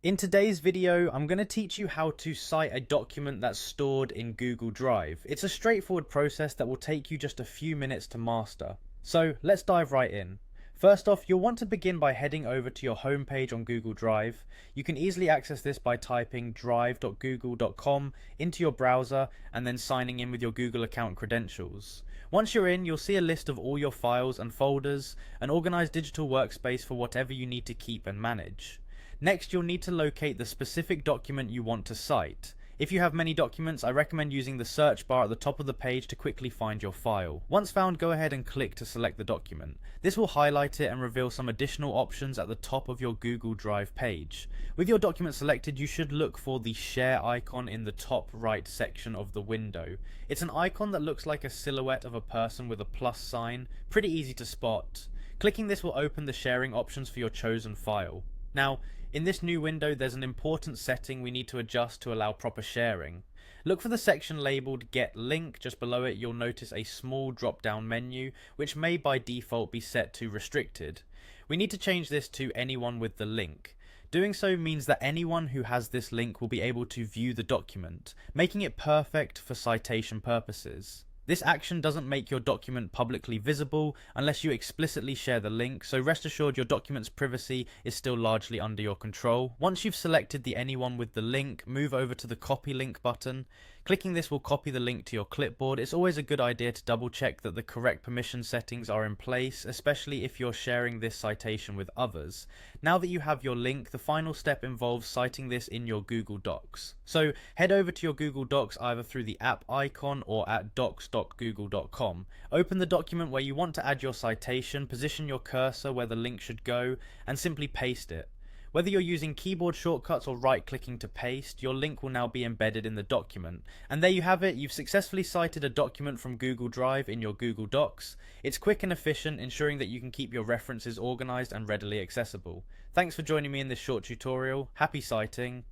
In today's video, I'm going to teach you how to cite a document that's stored in Google Drive. It's a straightforward process that will take you just a few minutes to master. So let's dive right in. First off, you'll want to begin by heading over to your home page on Google Drive. You can easily access this by typing drive.google.com into your browser and then signing in with your Google account credentials. Once you're in, you'll see a list of all your files and folders, an organized digital workspace for whatever you need to keep and manage. Next, you'll need to locate the specific document you want to cite. If you have many documents, I recommend using the search bar at the top of the page to quickly find your file. Once found, go ahead and click to select the document. This will highlight it and reveal some additional options at the top of your Google Drive page. With your document selected, you should look for the share icon in the top right section of the window. It's an icon that looks like a silhouette of a person with a plus sign, pretty easy to spot. Clicking this will open the sharing options for your chosen file. Now, in this new window, there's an important setting we need to adjust to allow proper sharing. Look for the section labeled Get Link. Just below it, you'll notice a small drop-down menu, which may by default be set to Restricted. We need to change this to Anyone with the link. Doing so means that anyone who has this link will be able to view the document, making it perfect for citation purposes. This action doesn't make your document publicly visible unless you explicitly share the link, so rest assured your document's privacy is still largely under your control. Once you've selected the Anyone with the link, move over to the Copy Link button. Clicking this will copy the link to your clipboard. It's always a good idea to double check that the correct permission settings are in place, especially if you're sharing this citation with others. Now that you have your link, the final step involves citing this in your Google Docs. So head over to your Google Docs either through the app icon or at docs.google.com. Open the document where you want to add your citation, position your cursor where the link should go, and simply paste it. Whether you're using keyboard shortcuts or right-clicking to paste, your link will now be embedded in the document. And there you have it, you've successfully cited a document from Google Drive in your Google Docs. It's quick and efficient, ensuring that you can keep your references organized and readily accessible. Thanks for joining me in this short tutorial. Happy citing.